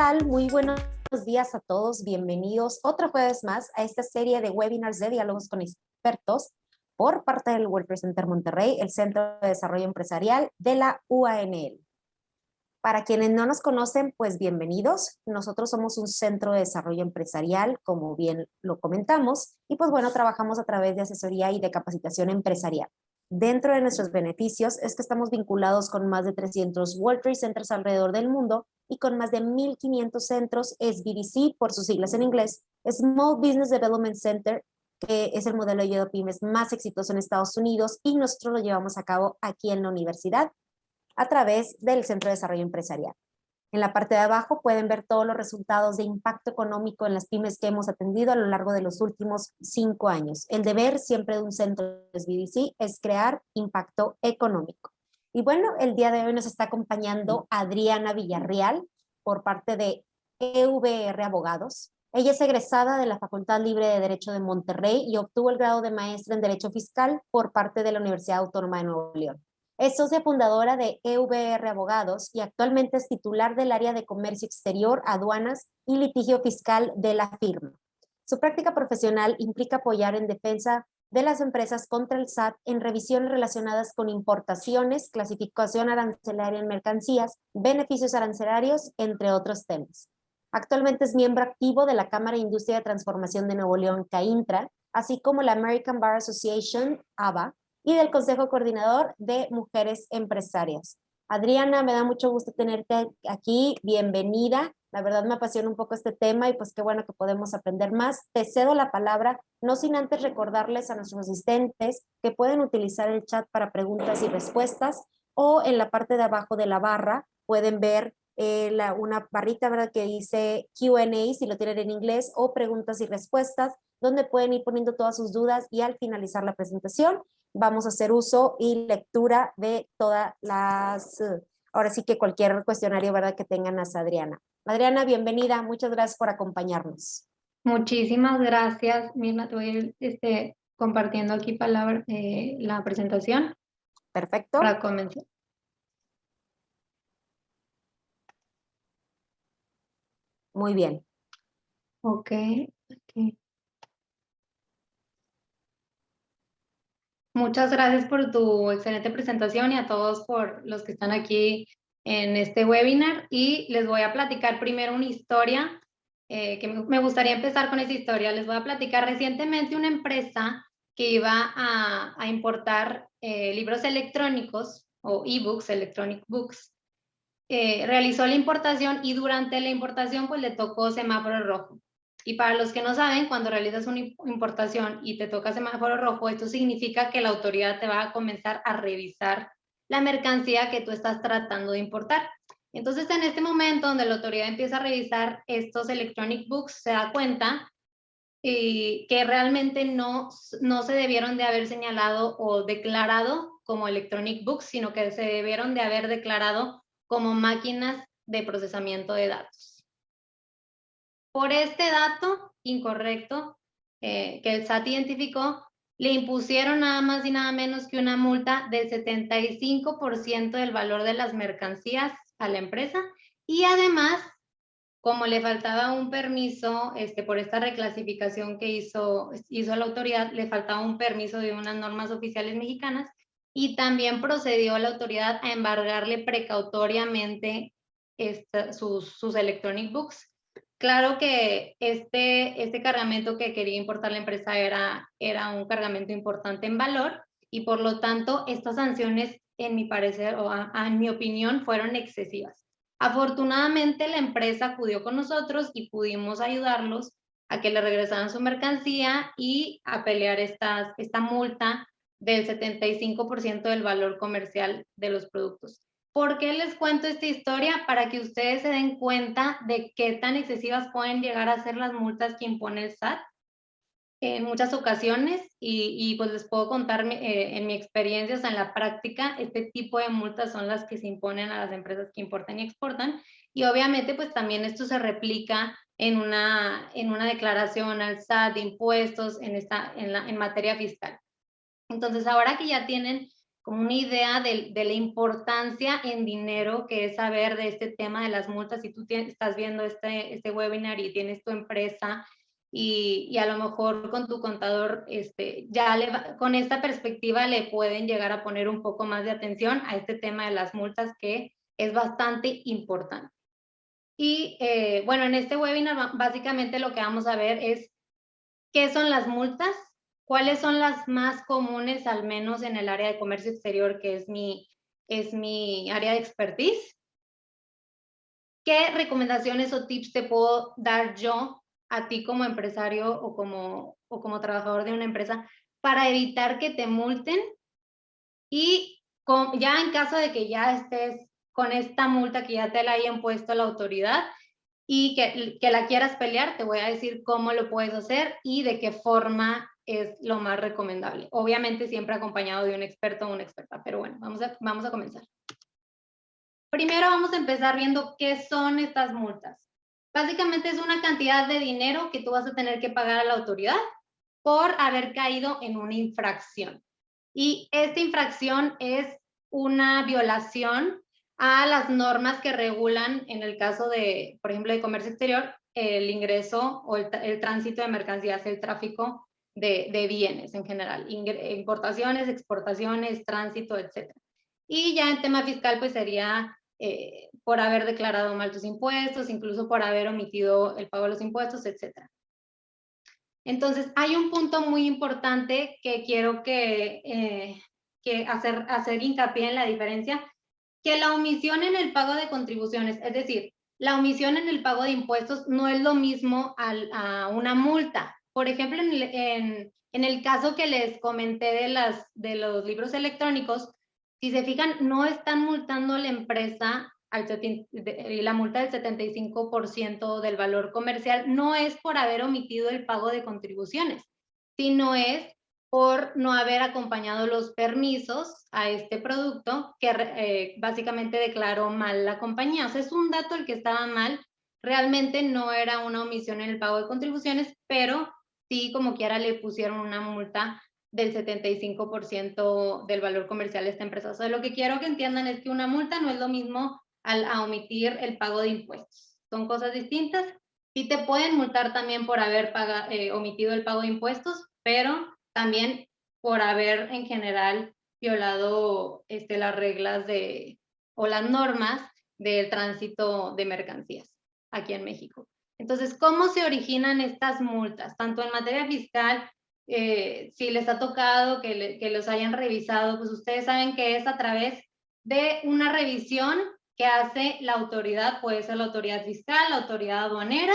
tal? Muy buenos días a todos. Bienvenidos otro jueves más a esta serie de webinars de diálogos con expertos por parte del World Trade Center Monterrey, el Centro de Desarrollo Empresarial de la UANL. Para quienes no nos conocen, pues bienvenidos. Nosotros somos un centro de desarrollo empresarial, como bien lo comentamos, y pues bueno, trabajamos a través de asesoría y de capacitación empresarial. Dentro de nuestros beneficios es que estamos vinculados con más de 300 World Trade Centers alrededor del mundo y con más de 1,500 centros SBDC, por sus siglas en inglés, Small Business Development Center, que es el modelo de ayuda a pymes más exitoso en Estados Unidos, y nosotros lo llevamos a cabo aquí en la universidad a través del Centro de Desarrollo Empresarial. En la parte de abajo pueden ver todos los resultados de impacto económico en las pymes que hemos atendido a lo largo de los últimos 5 años. El deber siempre de un centro de SBDC es crear impacto económico. Y bueno, el día de hoy nos está acompañando Adriana Villarreal por parte de EVR Abogados. Ella es egresada de la Facultad Libre de Derecho de Monterrey y obtuvo el grado de maestra en Derecho Fiscal por parte de la Universidad Autónoma de Nuevo León. Es socia fundadora de EVR Abogados y actualmente es titular del área de comercio exterior, aduanas y litigio fiscal de la firma. Su práctica profesional implica apoyar en defensa de las empresas contra el SAT en revisiones relacionadas con importaciones, clasificación arancelaria en mercancías, beneficios arancelarios, entre otros temas. Actualmente es miembro activo de la Cámara de Industria de Transformación de Nuevo León, CAINTRA, así como la American Bar Association, ABA, y del Consejo Coordinador de Mujeres Empresarias. Adriana, me da mucho gusto tenerte aquí, bienvenida. La verdad me apasiona un poco este tema y pues qué bueno que podemos aprender más. Te cedo la palabra, no sin antes recordarles a nuestros asistentes que pueden utilizar el chat para preguntas y respuestas, o en la parte de abajo de la barra pueden ver una barrita, ¿verdad?, que dice Q&A, si lo tienen en inglés, o preguntas y respuestas, donde pueden ir poniendo todas sus dudas y al finalizar la presentación vamos a hacer uso y lectura de todas las, ahora sí que cualquier cuestionario, ¿verdad?, que tengan a Adriana. Adriana, bienvenida, muchas gracias por acompañarnos. Muchísimas gracias, Mirna. Te voy compartiendo aquí la presentación. Perfecto. Para comenzar. Muy bien. Ok. Muchas gracias por tu excelente presentación y a todos por los que están aquí en este webinar. Y les voy a platicar primero una historia, que me gustaría empezar con esa historia. Les voy a platicar recientemente una empresa que iba a importar libros electrónicos o ebooks, electronic books. Realizó la importación y durante la importación pues le tocó semáforo rojo. Y para los que no saben, cuando realizas una importación y te toca semáforo rojo, esto significa que la autoridad te va a comenzar a revisar la mercancía que tú estás tratando de importar. Entonces, en este momento donde la autoridad empieza a revisar estos electronic books, se da cuenta que realmente no se debieron de haber señalado o declarado como electronic books, sino que se debieron de haber declarado como máquinas de procesamiento de datos. Por este dato incorrecto que el SAT identificó, le impusieron nada más y nada menos que una multa del 75% del valor de las mercancías a la empresa, y además, como le faltaba un permiso por esta reclasificación que hizo la autoridad, le faltaba un permiso de unas normas oficiales mexicanas, y también procedió la autoridad a embargarle precautoriamente sus electronic books. Claro que este cargamento que quería importar la empresa era un cargamento importante en valor, y por lo tanto estas sanciones, en mi parecer o en mi opinión, fueron excesivas. Afortunadamente la empresa acudió con nosotros y pudimos ayudarlos a que le regresaran su mercancía y a pelear esta multa del 75% del valor comercial de los productos. ¿Por qué les cuento esta historia? Para que ustedes se den cuenta de qué tan excesivas pueden llegar a ser las multas que impone el SAT en muchas ocasiones, y pues les puedo contar en mi experiencia, o sea, en la práctica, este tipo de multas son las que se imponen a las empresas que importan y exportan, y obviamente pues también esto se replica en una declaración al SAT de impuestos en materia fiscal. Entonces, ahora que ya tienen como una idea de la importancia en dinero que es saber de este tema de las multas. Si tú estás viendo este webinar y tienes tu empresa y a lo mejor con tu contador, con esta perspectiva le pueden llegar a poner un poco más de atención a este tema de las multas, que es bastante importante. Y bueno, en este webinar básicamente lo que vamos a ver es qué son las multas, cuáles son las más comunes, al menos en el área de comercio exterior, que es mi área de expertise. ¿Qué recomendaciones o tips te puedo dar yo a ti como empresario o como trabajador de una empresa para evitar que te multen? Y ya en caso de que ya estés con esta multa que ya te la hayan puesto la autoridad y que la quieras pelear, te voy a decir cómo lo puedes hacer y de qué forma es lo más recomendable. Obviamente siempre acompañado de un experto o una experta, pero bueno, vamos a comenzar. Primero vamos a empezar viendo qué son estas multas. Básicamente es una cantidad de dinero que tú vas a tener que pagar a la autoridad por haber caído en una infracción. Y esta infracción es una violación a las normas que regulan, en el caso de, por ejemplo, de comercio exterior, el ingreso o el tránsito de mercancías, el tráfico de bienes en general, importaciones, exportaciones, tránsito, etc. Y ya en tema fiscal, pues sería por haber declarado mal tus impuestos, incluso por haber omitido el pago de los impuestos, etc. Entonces, hay un punto muy importante que quiero que hacer hincapié en la diferencia, que la omisión en el pago de contribuciones, es decir, la omisión en el pago de impuestos no es lo mismo a una multa. Por ejemplo, en el caso que les comenté de los libros electrónicos, si se fijan, no están multando a la empresa y la multa del 75% del valor comercial no es por haber omitido el pago de contribuciones, sino es por no haber acompañado los permisos a este producto que básicamente declaró mal la compañía. O sea, es un dato el que estaba mal, realmente no era una omisión en el pago de contribuciones, pero sí, como quiera, le pusieron una multa del 75% del valor comercial de esta empresa. O sea, lo que quiero que entiendan es que una multa no es lo mismo a omitir el pago de impuestos. Son cosas distintas. Sí te pueden multar también por haber omitido el pago de impuestos, pero también por haber en general violado las reglas o las normas del tránsito de mercancías aquí en México. Entonces, ¿cómo se originan estas multas? Tanto en materia fiscal, si les ha tocado que los hayan revisado, pues ustedes saben que es a través de una revisión que hace la autoridad, puede ser la autoridad fiscal, la autoridad aduanera,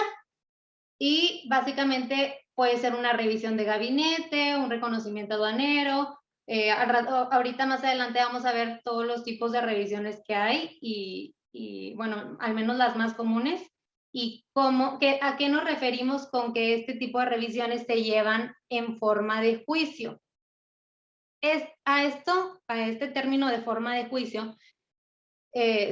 y básicamente puede ser una revisión de gabinete, un reconocimiento aduanero. Ahorita más adelante vamos a ver todos los tipos de revisiones que hay y bueno, al menos las más comunes. Y a qué nos referimos con que este tipo de revisiones se llevan en forma de juicio. A este término de forma de juicio,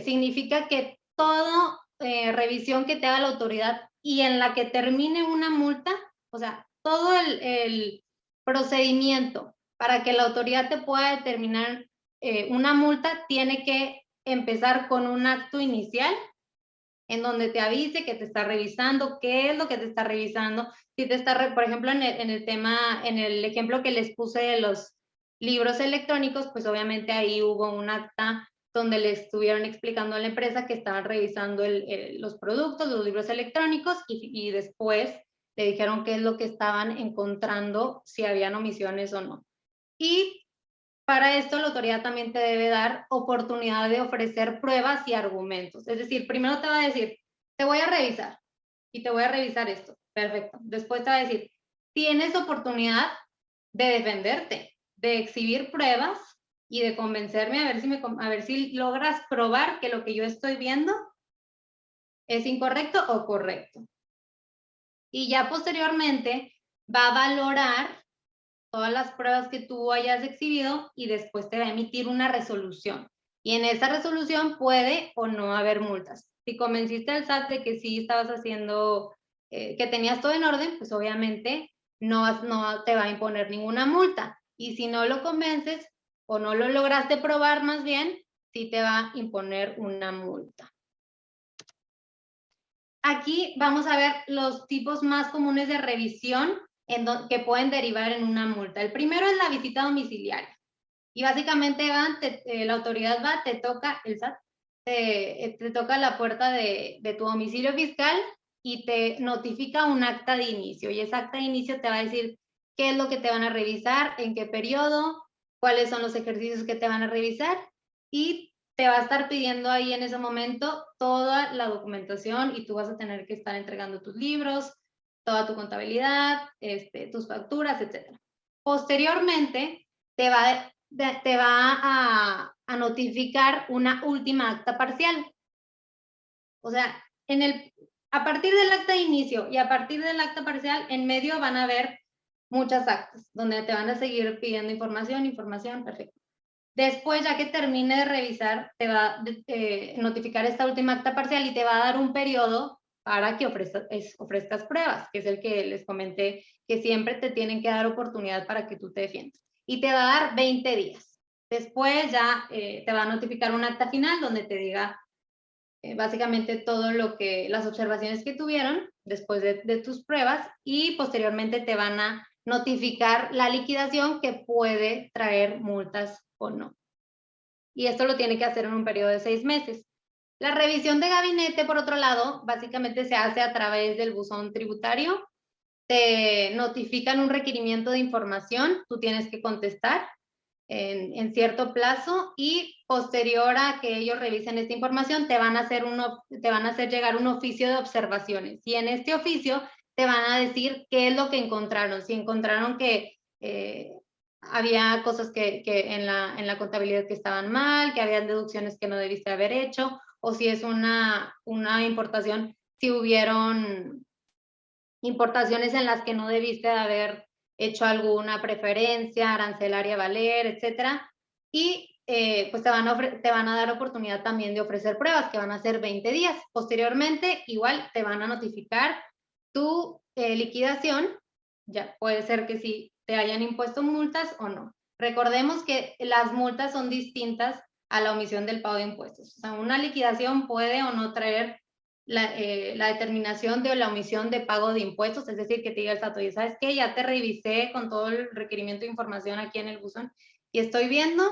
significa que toda revisión que te haga la autoridad y en la que termine una multa, o sea, todo el procedimiento para que la autoridad te pueda determinar una multa tiene que empezar con un acto inicial en donde te avise que te está revisando, qué es lo que te está revisando. Si te está, por ejemplo, en el ejemplo que les puse de los libros electrónicos, pues obviamente ahí hubo un acta donde le estuvieron explicando a la empresa que estaban revisando los productos, los libros electrónicos, y después le dijeron qué es lo que estaban encontrando, si habían omisiones o no. Y para esto la autoridad también te debe dar oportunidad de ofrecer pruebas y argumentos. Es decir, primero te va a decir, te voy a revisar y te voy a revisar esto. Perfecto. Después te va a decir, tienes oportunidad de defenderte, de exhibir pruebas y de convencerme a ver si logras probar que lo que yo estoy viendo es incorrecto o correcto. Y ya posteriormente va a valorar todas las pruebas que tú hayas exhibido y después te va a emitir una resolución. Y en esa resolución puede o no haber multas. Si convenciste al SAT de que sí estabas haciendo, que tenías todo en orden, pues obviamente no te va a imponer ninguna multa. Y si no lo convences, o no lo lograste probar más bien, sí te va a imponer una multa. Aquí vamos a ver los tipos más comunes de revisión que pueden derivar en una multa. El primero es la visita domiciliaria. Y básicamente la autoridad va, te toca el SAT, te toca la puerta de tu domicilio fiscal y te notifica un acta de inicio. Y esa acta de inicio te va a decir qué es lo que te van a revisar, en qué periodo, cuáles son los ejercicios que te van a revisar y te va a estar pidiendo ahí en ese momento toda la documentación y tú vas a tener que estar entregando tus libros, toda tu contabilidad, tus facturas, etc. Posteriormente, te va a notificar una última acta parcial. O sea, a partir del acta de inicio y a partir del acta parcial, en medio van a haber muchas actas, donde te van a seguir pidiendo información, perfecto. Después, ya que termine de revisar, te va a notificar esta última acta parcial y te va a dar un periodo para que ofrezcas pruebas, que es el que les comenté, que siempre te tienen que dar oportunidad para que tú te defiendas. Y te va a dar 20 días. Después ya te va a notificar un acta final donde te diga básicamente todo las observaciones que tuvieron después de tus pruebas y posteriormente te van a notificar la liquidación que puede traer multas o no. Y esto lo tiene que hacer en un periodo de 6 meses. La revisión de gabinete, por otro lado, básicamente se hace a través del buzón tributario. Te notifican un requerimiento de información, tú tienes que contestar en cierto plazo y posterior a que ellos revisen esta información te van a hacer llegar un oficio de observaciones y en este oficio te van a decir qué es lo que encontraron, si encontraron que había cosas que en la contabilidad que estaban mal, que habían deducciones que no debiste haber hecho, o si es una importación, si hubieron importaciones en las que no debiste haber hecho alguna preferencia arancelaria a valer, etcétera. Y pues te van a dar oportunidad también de ofrecer pruebas, que van a ser 20 días. Posteriormente, igual te van a notificar tu liquidación. Ya puede ser que sí te hayan impuesto multas o no. Recordemos que las multas son distintas a la omisión del pago de impuestos. O sea, una liquidación puede o no traer la determinación de la omisión de pago de impuestos, es decir, que te diga el SAT, oye, ¿sabes qué? Ya te revisé con todo el requerimiento de información aquí en el buzón y estoy viendo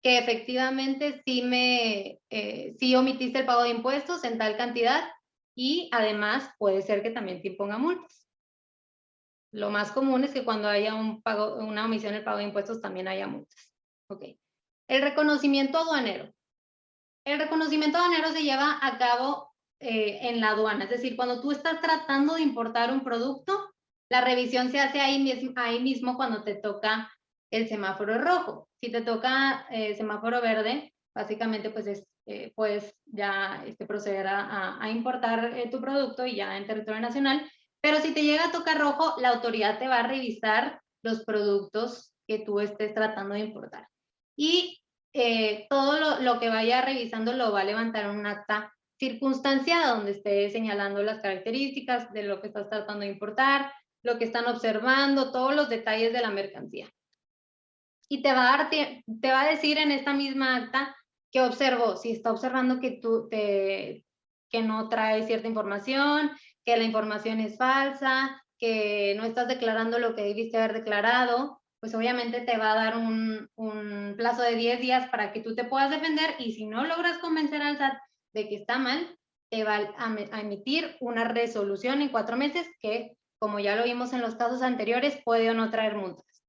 que efectivamente sí omitiste el pago de impuestos en tal cantidad y además puede ser que también te imponga multas. Lo más común es que cuando haya una omisión del pago de impuestos también haya multas. Ok. El reconocimiento aduanero. El reconocimiento aduanero se lleva a cabo en la aduana, es decir, cuando tú estás tratando de importar un producto, la revisión se hace ahí mismo cuando te toca el semáforo rojo. Si te toca semáforo verde, básicamente pues puedes ya proceder a importar tu producto y ya en territorio nacional, pero si te llega a tocar rojo, la autoridad te va a revisar los productos que tú estés tratando de importar. Y todo lo que vaya revisando lo va a levantar en un acta circunstanciada donde esté señalando las características de lo que estás tratando de importar, lo que están observando, todos los detalles de la mercancía. Y te va a decir en esta misma acta que observó, si está observando que no trae cierta información, que la información es falsa, que no estás declarando lo que debiste haber declarado, pues obviamente te va a dar un plazo de 10 días para que tú te puedas defender y si no logras convencer al SAT de que está mal, te va a emitir una resolución en 4 meses que, como ya lo vimos en los casos anteriores, puede o no traer multas.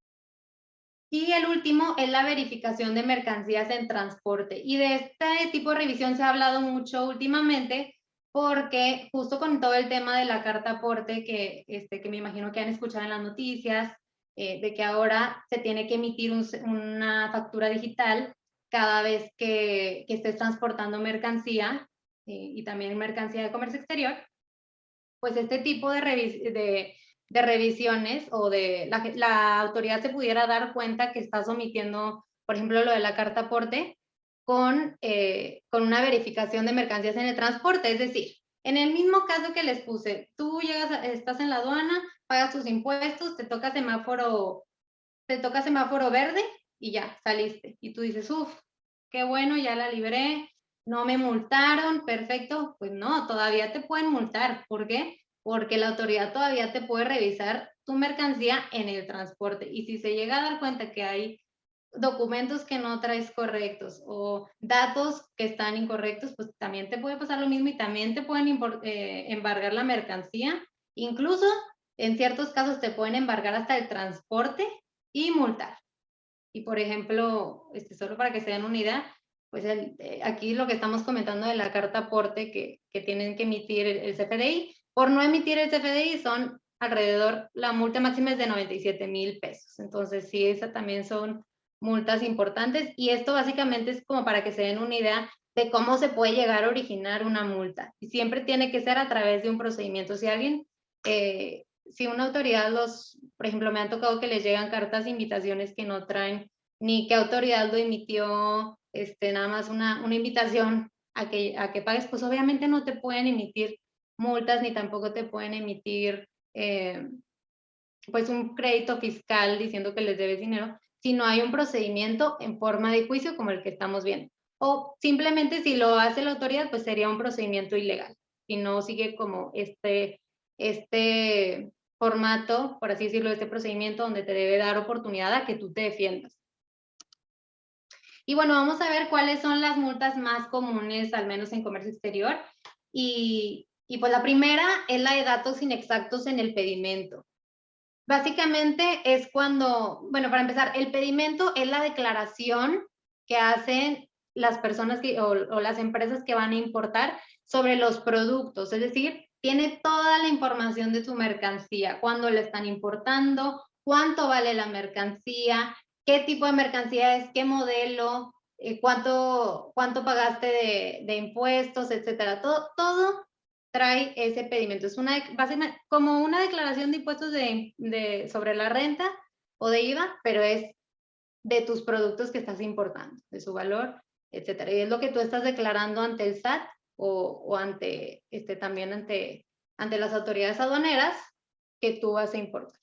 Y el último es la verificación de mercancías en transporte. Y de este tipo de revisión se ha hablado mucho últimamente porque justo con todo el tema de la carta aporte que me imagino que han escuchado en las noticias, de que ahora se tiene que emitir una factura digital cada vez que estés transportando mercancía y también mercancía de comercio exterior, pues este tipo de revisiones o la autoridad se pudiera dar cuenta que estás omitiendo, por ejemplo, lo de la carta aporte con una verificación de mercancías en el transporte. Es decir, en el mismo caso que les puse, tú estás en la aduana, pagas tus impuestos, te toca semáforo verde, y ya, saliste. Y tú dices, uff, qué bueno, ya la libré, no me multaron, perfecto. Pues no, todavía te pueden multar. ¿Por qué? Porque la autoridad todavía te puede revisar tu mercancía en el transporte. Y si se llega a dar cuenta que hay documentos que no traes correctos o datos que están incorrectos, pues también te puede pasar lo mismo y también te pueden embargar la mercancía. Incluso en ciertos casos te pueden embargar hasta el transporte y multar. Y por ejemplo, solo para que se den una idea, pues aquí lo que estamos comentando de la carta aporte que tienen que emitir el CFDI, por no emitir el CFDI son alrededor, la multa máxima es de 97,000 pesos. Entonces sí, esa también son multas importantes y esto básicamente es como para que se den una idea de cómo se puede llegar a originar una multa. Y siempre tiene que ser a través de un procedimiento. Si alguien, si una autoridad por ejemplo, me han tocado que les llegan cartas de invitaciones que no traen ni qué autoridad lo emitió, nada más una invitación a que pagues, pues obviamente no te pueden emitir multas ni tampoco te pueden emitir pues un crédito fiscal diciendo que les debes dinero, si no hay un procedimiento en forma de juicio como el que estamos viendo. O simplemente si lo hace la autoridad, pues sería un procedimiento ilegal. Si no sigue como este formato, por así decirlo, este procedimiento donde te debe dar oportunidad a que tú te defiendas. Y bueno, vamos a ver cuáles son las multas más comunes, al menos en comercio exterior. Y pues la primera es la de datos inexactos en el pedimento. Básicamente es cuando, bueno, para empezar, el pedimento es la declaración que hacen las personas o las empresas que van a importar sobre los productos, es decir, tiene toda la información de su mercancía, cuándo la están importando, cuánto vale la mercancía, qué tipo de mercancía es, qué modelo, cuánto pagaste de impuestos, etcétera. Todo trae ese pedimento. Es básicamente como una declaración de impuestos sobre la renta o de IVA, pero es de tus productos que estás importando, de su valor, etcétera. Y es lo que tú estás declarando ante el SAT o ante también ante las autoridades aduaneras que tú vas a importar.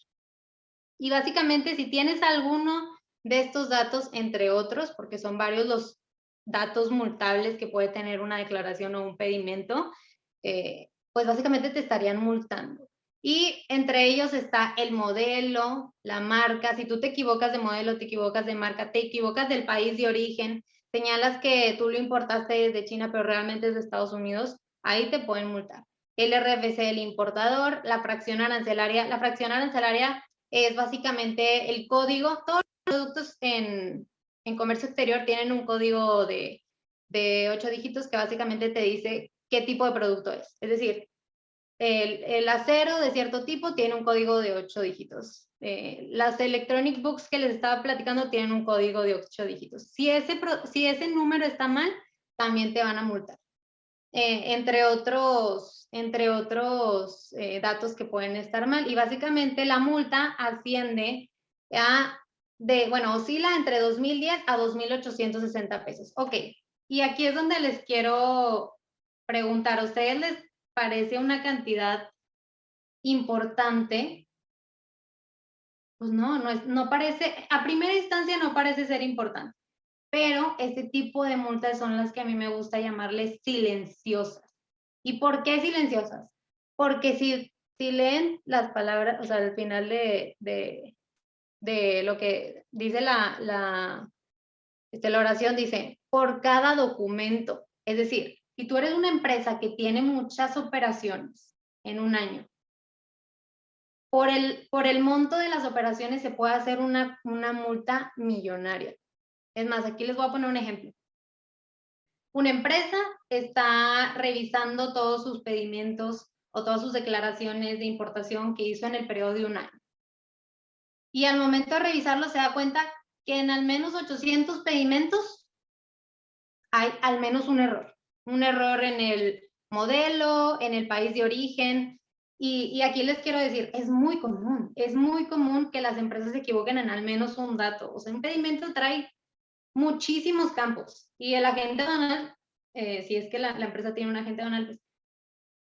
Y básicamente, si tienes alguno de estos datos, entre otros, porque son varios los datos multables que puede tener una declaración o un pedimento, pues básicamente te estarían multando. Y entre ellos está el modelo, la marca. Si tú te equivocas de modelo, te equivocas de marca, te equivocas del país de origen, señalas que tú lo importaste desde China, pero realmente es de Estados Unidos, ahí te pueden multar. El RFC del importador, la fracción arancelaria. La fracción arancelaria es básicamente el código. Todos los productos en comercio exterior tienen un código de 8 dígitos que básicamente te dice qué tipo de producto es. Es decir, el acero de cierto tipo tiene un código de 8 dígitos. Las electronic books que les estaba platicando tienen un código de 8 dígitos. Si ese número está mal, también te van a multar. Entre otros datos que pueden estar mal. Y básicamente la multa asciende oscila entre 2,010 a 2,860 pesos. Ok, y aquí es donde les quiero preguntar, ¿a ustedes les parece una cantidad importante? Pues no parece, a primera instancia no parece ser importante, pero este tipo de multas son las que a mí me gusta llamarles silenciosas. ¿Y por qué silenciosas? Porque si leen las palabras, o sea, al final de lo que dice la oración, dice, por cada documento. Es decir, si tú eres una empresa que tiene muchas operaciones en un año, por el monto de las operaciones se puede hacer una multa millonaria. Es más, aquí les voy a poner un ejemplo. Una empresa está revisando todos sus pedimentos o todas sus declaraciones de importación que hizo en el periodo de un año. Y al momento de revisarlo se da cuenta que en al menos 800 pedimentos hay al menos un error. Un error en el modelo, en el país de origen. Y aquí les quiero decir, es muy común que las empresas se equivoquen en al menos un dato. O sea, un pedimento trae muchísimos campos y el agente aduanal, si es que la empresa tiene un agente aduanal, pues,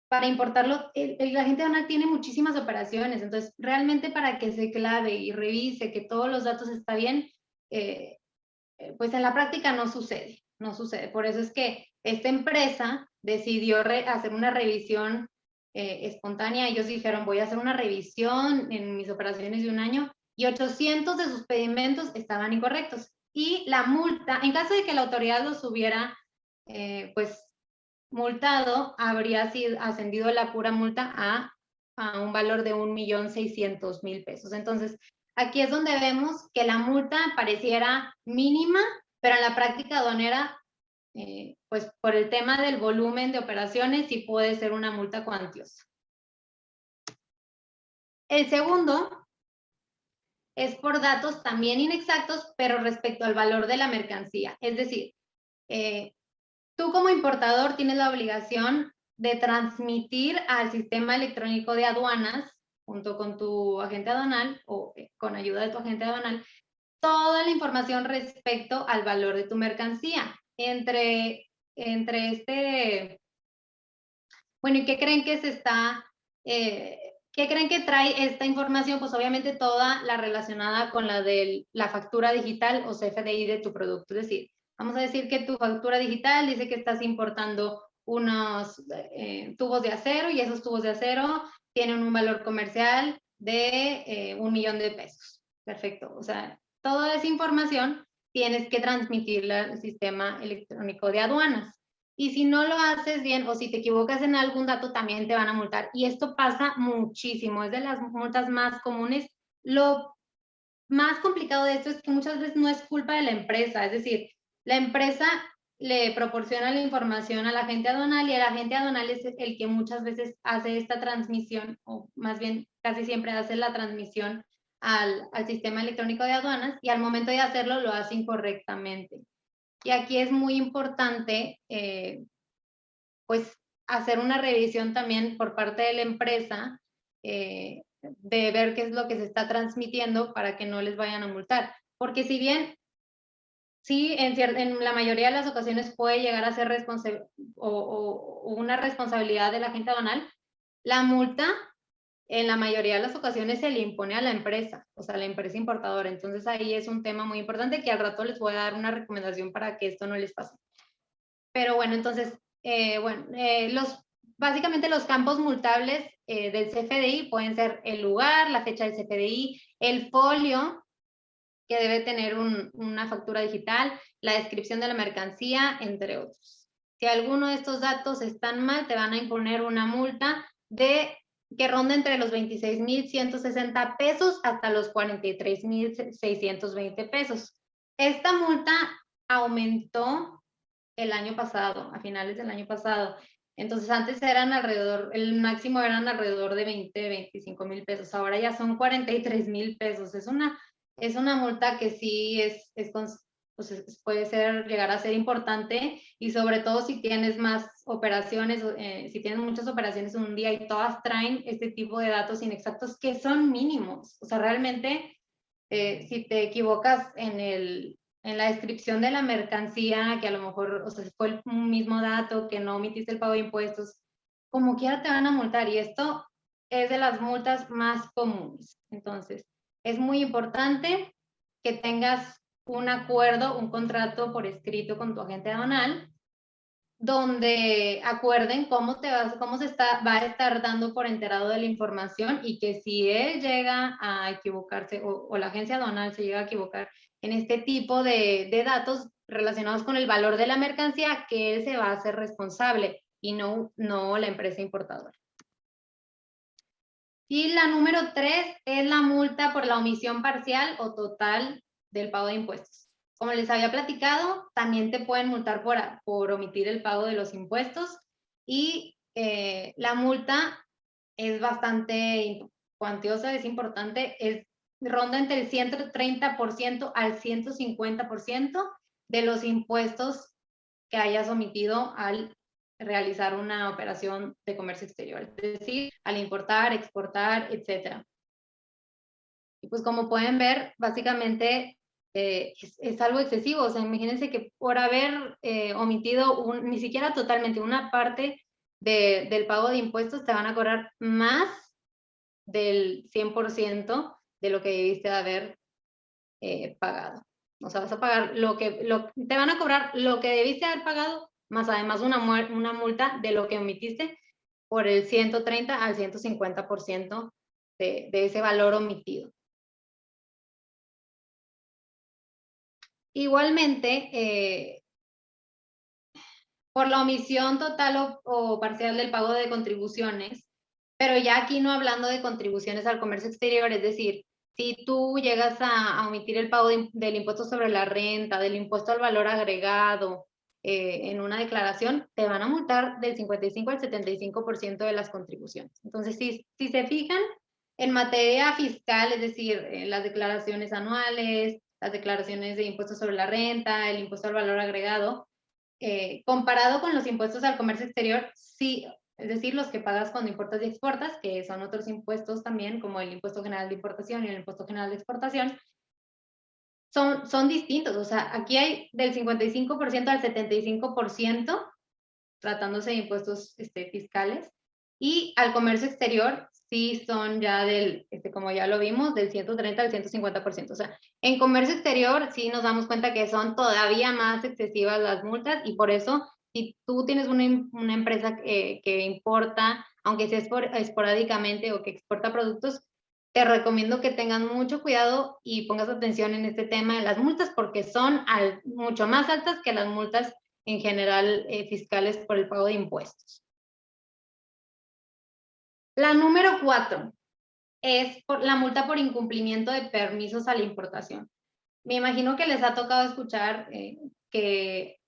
para importarlo, el agente aduanal tiene muchísimas operaciones, entonces realmente para que se clave y revise que todos los datos están bien, pues en la práctica no sucede. Por eso es que esta empresa decidió hacer una revisión espontánea. Ellos dijeron, voy a hacer una revisión en mis operaciones de un año, y 800 de sus pedimentos estaban incorrectos. Y la multa, en caso de que la autoridad los hubiera pues multado, habría sido ascendido la pura multa a un valor de 1.600.000 pesos. Entonces, aquí es donde vemos que la multa pareciera mínima, pero en la práctica aduanera, pues por el tema del volumen de operaciones, sí puede ser una multa cuantiosa. El segundo es por datos también inexactos, pero respecto al valor de la mercancía. Es decir, tú como importador tienes la obligación de transmitir al sistema electrónico de aduanas, junto con tu agente aduanal o con ayuda de tu agente aduanal, toda la información respecto al valor de tu mercancía. Bueno, ¿y qué creen que qué creen que trae esta información? Pues obviamente toda la relacionada con la de la factura digital o CFDI de tu producto. Es decir, vamos a decir que tu factura digital dice que estás importando unos tubos de acero, y esos tubos de acero tienen un valor comercial de 1 millón de pesos. Perfecto. O sea, toda esa información tienes que transmitirla al sistema electrónico de aduanas. Y si no lo haces bien o si te equivocas en algún dato, también te van a multar. Y esto pasa muchísimo, es de las multas más comunes. Lo más complicado de esto es que muchas veces no es culpa de la empresa, es decir, la empresa le proporciona la información al agente aduanal, y el agente aduanal es el que muchas veces hace esta transmisión, o más bien casi siempre hace la transmisión al sistema electrónico de aduanas, y al momento de hacerlo lo hace incorrectamente. Y aquí es muy importante, pues, hacer una revisión también por parte de la empresa, de ver qué es lo que se está transmitiendo para que no les vayan a multar. Porque si bien, sí, en la mayoría de las ocasiones puede llegar a ser una responsabilidad del agente aduanal, la multa en la mayoría de las ocasiones se le impone a la empresa, o sea, la empresa importadora. Entonces ahí es un tema muy importante que al rato les voy a dar una recomendación para que esto no les pase. Pero bueno, entonces, básicamente los campos multables del CFDI pueden ser el lugar, la fecha del CFDI, el folio que debe tener una factura digital, la descripción de la mercancía, entre otros. Si alguno de estos datos están mal, te van a imponer una multa que ronda entre los 26.160 pesos hasta los 43.620 pesos. Esta multa aumentó el año pasado, a finales del año pasado. Entonces antes eran el máximo eran alrededor de 25.000 pesos, ahora ya son 43.000 pesos. Es una multa que sí pues puede llegar a ser importante, y sobre todo si tienes más operaciones, si tienes muchas operaciones en un día y todas traen este tipo de datos inexactos que son mínimos. O sea, realmente si te equivocas en la descripción de la mercancía, que a lo mejor, o sea, fue el mismo dato, que no omitiste el pago de impuestos, como quiera te van a multar, y esto es de las multas más comunes. Entonces, es muy importante que tengas un acuerdo, un contrato por escrito con tu agente aduanal, donde acuerden cómo va a estar dando por enterado de la información, y que si él llega a equivocarse o la agencia aduanal se llega a equivocar en este tipo de datos relacionados con el valor de la mercancía, que él se va a hacer responsable y no la empresa importadora. Y la número 3 es la multa por la omisión parcial o total del pago de impuestos. Como les había platicado, también te pueden multar por omitir el pago de los impuestos, y la multa es bastante cuantiosa, es importante, ronda entre el 130% al 150% de los impuestos que hayas omitido al realizar una operación de comercio exterior, es decir, al importar, exportar, etc. Y pues como pueden ver, básicamente es algo excesivo. O sea, imagínense que por haber omitido ni siquiera totalmente una parte del pago de impuestos, te van a cobrar más del 100% de lo que debiste de haber pagado. O sea, vas a pagar te van a cobrar lo que debiste haber pagado, más además una multa de lo que omitiste por el 130 al 150% de ese valor omitido. Igualmente, por la omisión total o parcial del pago de contribuciones, pero ya aquí no hablando de contribuciones al comercio exterior, es decir, si tú llegas a omitir el pago del impuesto sobre la renta, del impuesto al valor agregado en una declaración, te van a multar del 55 al 75% de las contribuciones. Entonces, si se fijan, en materia fiscal, es decir, las declaraciones anuales, las declaraciones de impuestos sobre la renta, el impuesto al valor agregado, comparado con los impuestos al comercio exterior, sí, es decir, los que pagas cuando importas y exportas, que son otros impuestos también, como el impuesto general de importación y el impuesto general de exportación, son distintos. O sea, aquí hay del 55% al 75%, tratándose de impuestos fiscales, y al comercio exterior sí son ya como ya lo vimos, del 130 al 150%. O sea, en comercio exterior sí nos damos cuenta que son todavía más excesivas las multas, y por eso, si tú tienes una empresa que importa, aunque sea esporádicamente, o que exporta productos, te recomiendo que tengan mucho cuidado y pongas atención en este tema de las multas, porque son mucho más altas que las multas en general fiscales por el pago de impuestos. La número 4 es la multa por incumplimiento de permisos a la importación. Me imagino que les ha tocado escuchar que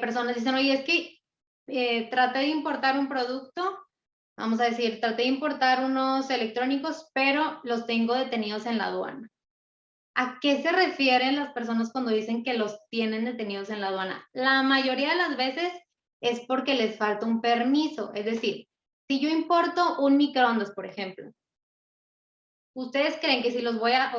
personas dicen, oye, es que traté de importar un producto, vamos a decir, traté de importar unos electrónicos, pero los tengo detenidos en la aduana. ¿A qué se refieren las personas cuando dicen que los tienen detenidos en la aduana? La mayoría de las veces es porque les falta un permiso. Es decir, si yo importo un microondas, por ejemplo, ¿ustedes creen que si los voy a,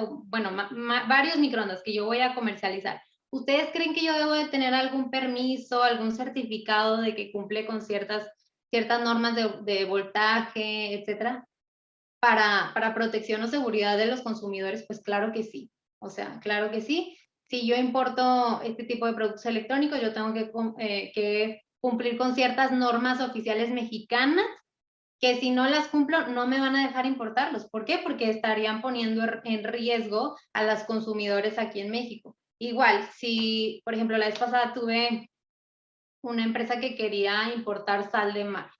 varios microondas que yo voy a comercializar, ¿ustedes creen que yo debo de tener algún permiso, algún certificado de que cumple con ciertas normas de voltaje, etcétera, para protección o seguridad de los consumidores? Pues claro que sí. O sea, claro que sí. Si yo importo este tipo de productos electrónicos, yo tengo que cumplir con ciertas normas oficiales mexicanas, que si no las cumplo, no me van a dejar importarlos. ¿Por qué? Porque estarían poniendo en riesgo a los consumidores aquí en México. Igual, si, por ejemplo, la vez pasada tuve una empresa que quería importar sal de mar,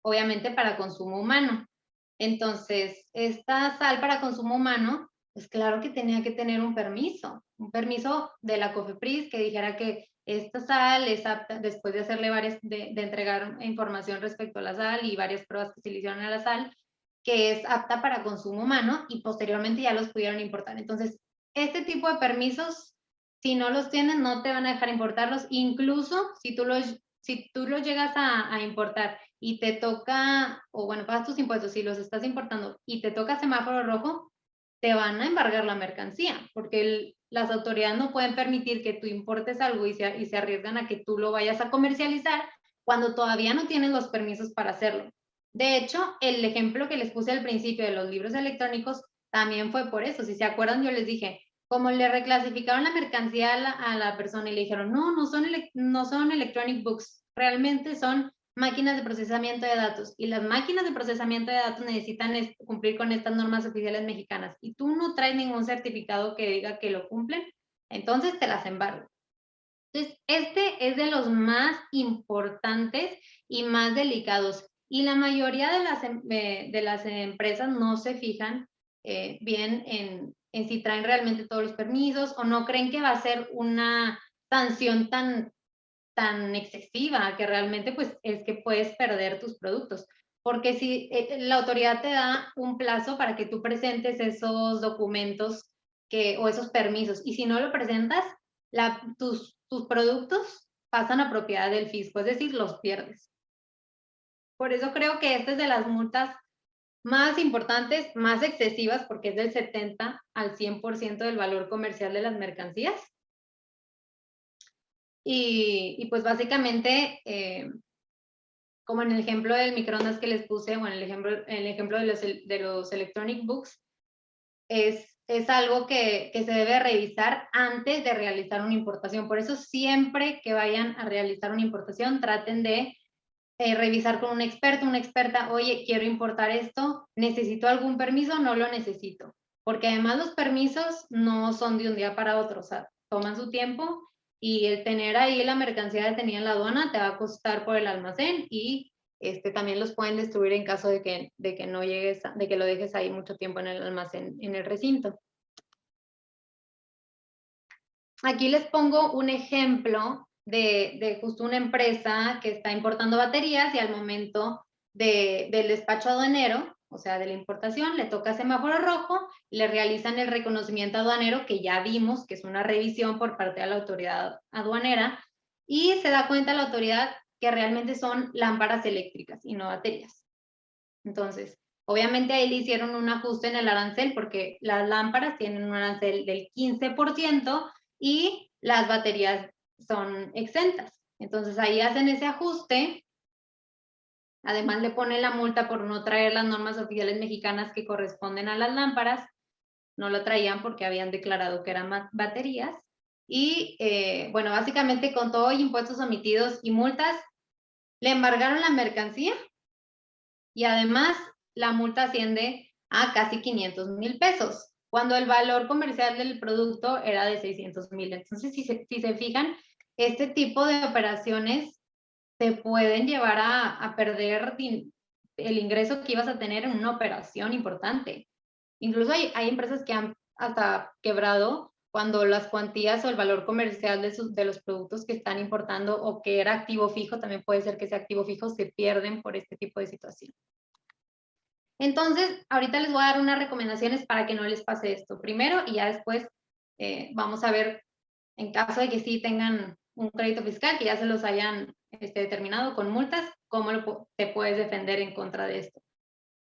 obviamente para consumo humano. Entonces, esta sal para consumo humano, pues claro que tenía que tener un permiso de la COFEPRIS que dijera que esta sal es apta, después de hacerle de entregar información respecto a la sal y varias pruebas que se le hicieron a la sal, que es apta para consumo humano, y posteriormente ya los pudieron importar. Entonces, este tipo de permisos, si no los tienes, no te van a dejar importarlos. Incluso si tú los llegas a importar y te toca, o bueno, pagas tus impuestos y los estás importando y te toca semáforo rojo, te van a embargar la mercancía, porque las autoridades no pueden permitir que tú importes algo y se arriesgan a que tú lo vayas a comercializar cuando todavía no tienes los permisos para hacerlo. De hecho, el ejemplo que les puse al principio de los libros electrónicos también fue por eso. Si se acuerdan, yo les dije, como le reclasificaron la mercancía a la persona y le dijeron, no son electronic books, realmente son máquinas de procesamiento de datos, y las máquinas de procesamiento de datos necesitan cumplir con estas normas oficiales mexicanas, y tú no traes ningún certificado que diga que lo cumplen, entonces te las embargo. Entonces, este es de los más importantes y más delicados, y la mayoría de las empresas no se fijan bien en si traen realmente todos los permisos, o no creen que va a ser una sanción tan excesiva, que realmente pues es que puedes perder tus productos. Porque si la autoridad te da un plazo para que tú presentes esos documentos o esos permisos, y si no lo presentas, tus productos pasan a propiedad del fisco, es decir, los pierdes. Por eso creo que esta es de las multas más importantes, más excesivas, porque es del 70 al 100% del valor comercial de las mercancías. Y pues básicamente, como en el ejemplo del microondas que les puse, o en el ejemplo de los electronic books, es es algo que se debe revisar antes de realizar una importación. Por eso siempre que vayan a realizar una importación, traten de revisar con un experto, una experta, oye, quiero importar esto, ¿necesito algún permiso? No lo necesito. Porque además los permisos no son de un día para otro, o sea, toman su tiempo y el tener ahí la mercancía detenida en la aduana te va a costar por el almacén y también los pueden destruir en caso de que no llegues, de que lo dejes ahí mucho tiempo en el almacén, en el recinto. Aquí les pongo un ejemplo de justo una empresa que está importando baterías y al momento del despacho aduanero, o sea, de la importación, le toca semáforo rojo, le realizan el reconocimiento aduanero, que ya vimos que es una revisión por parte de la autoridad aduanera, y se da cuenta la autoridad que realmente son lámparas eléctricas y no baterías. Entonces, obviamente ahí le hicieron un ajuste en el arancel porque las lámparas tienen un arancel del 15% y las baterías son exentas. Entonces ahí hacen ese ajuste. Además le ponen la multa por no traer las normas oficiales mexicanas que corresponden a las lámparas. No lo traían porque habían declarado que eran baterías. Y bueno, básicamente con todo impuestos omitidos y multas, le embargaron la mercancía y además la multa asciende a casi 500,000 pesos, cuando el valor comercial del producto era de 600,000. Entonces, si se fijan, este tipo de operaciones te pueden llevar a perder el ingreso que ibas a tener en una operación importante. Incluso hay empresas que han hasta quebrado cuando las cuantías o el valor comercial de los productos que están importando o que era activo fijo, también puede ser que ese activo fijo se pierden por este tipo de situación. Entonces, ahorita les voy a dar unas recomendaciones para que no les pase esto primero y ya después vamos a ver, en caso de que sí tengan un crédito fiscal, que ya se los hayan determinado con multas, cómo te puedes defender en contra de esto.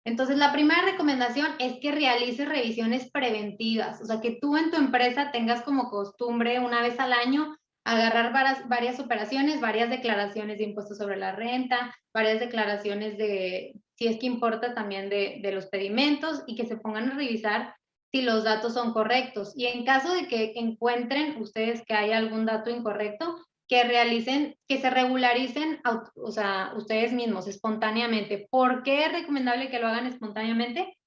Entonces, la primera recomendación es que realices revisiones preventivas, o sea, que tú en tu empresa tengas como costumbre una vez al año agarrar varias operaciones, varias declaraciones de impuestos sobre la renta, varias declaraciones de, si es que importa también de los pedimentos y que se pongan a revisar si los datos son correctos. Y en caso de que encuentren ustedes que hay algún dato incorrecto, que se regularicen, o sea, ustedes mismos espontáneamente. ¿Por qué es recomendable que lo hagan espontáneamente?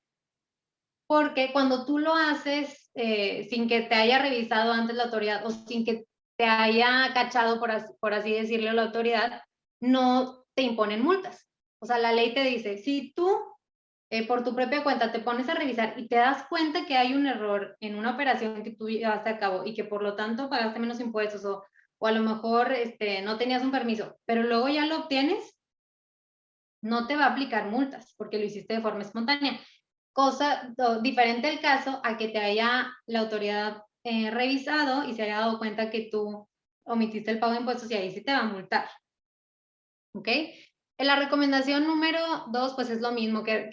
Porque cuando tú lo haces sin que te haya revisado antes la autoridad o sin que te haya cachado, por así decirlo, la autoridad, no te imponen multas. O sea, la ley te dice, si tú por tu propia cuenta te pones a revisar y te das cuenta que hay un error en una operación que tú llevaste a cabo y que por lo tanto pagaste menos impuestos o a lo mejor no tenías un permiso, pero luego ya lo obtienes, no te va a aplicar multas porque lo hiciste de forma espontánea. Diferente el caso a que te haya la autoridad revisado y se haya dado cuenta que tú omitiste el pago de impuestos y ahí sí te va a multar. ¿Ok? La recomendación número 2, pues es lo mismo, que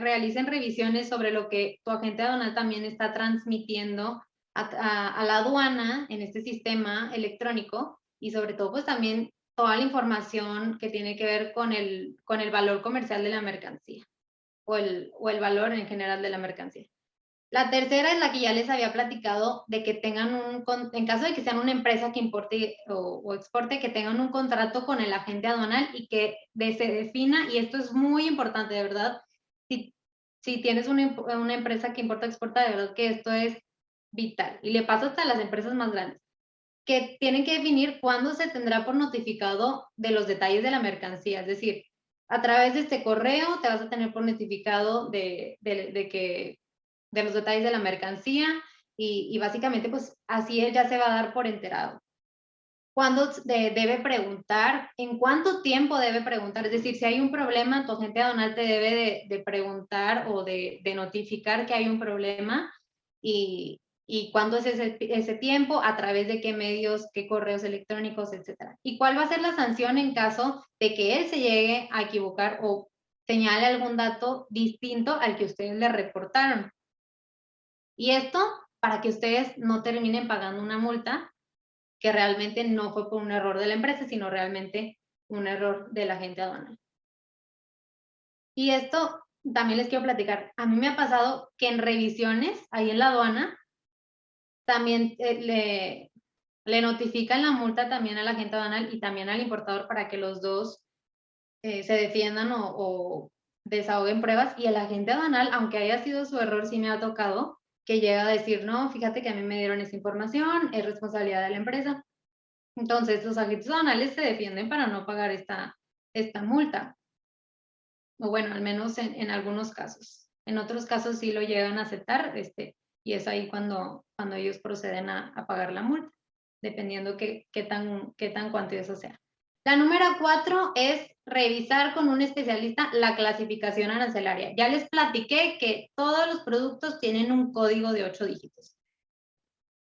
realicen revisiones sobre lo que tu agente aduanal también está transmitiendo a la aduana en este sistema electrónico y sobre todo pues también toda la información que tiene que ver con el valor comercial de la mercancía o el valor en general de la mercancía. La tercera es la que ya les había platicado, de que tengan en caso de que sean una empresa que importe o exporte, que tengan un contrato con el agente aduanal y que se defina, y esto es muy importante, de verdad, si tienes una empresa que importa o exporta, de verdad que esto es vital, y le pasa hasta a las empresas más grandes, que tienen que definir cuándo se tendrá por notificado de los detalles de la mercancía, es decir, a través de este correo te vas a tener por notificado de los detalles de la mercancía y básicamente pues así él ya se va a dar por enterado. ¿Cuándo debe preguntar? ¿En cuánto tiempo debe preguntar? Es decir, si hay un problema, tu agente aduanal te debe de preguntar o de notificar que hay un problema y cuándo es ese tiempo, a través de qué medios, qué correos electrónicos, etcétera. ¿Y cuál va a ser la sanción en caso de que él se llegue a equivocar o señale algún dato distinto al que ustedes le reportaron? Y esto para que ustedes no terminen pagando una multa que realmente no fue por un error de la empresa, sino realmente un error del agente aduanal. Y esto también les quiero platicar. A mí me ha pasado que en revisiones, ahí en la aduana, también le notifican la multa también al agente aduanal y también al importador para que los dos se defiendan o desahoguen pruebas. Y el agente aduanal, aunque haya sido su error, sí me ha tocado que llega a decir, no, fíjate que a mí me dieron esa información, es responsabilidad de la empresa. Entonces, los agentes aduanales se defienden para no pagar esta multa. O bueno, al menos en algunos casos. En otros casos sí lo llegan a aceptar, y es ahí cuando ellos proceden a pagar la multa, dependiendo qué tan cuantioso sea. La número 4 es revisar con un especialista la clasificación arancelaria. Ya les platiqué que todos los productos tienen un código de 8 dígitos.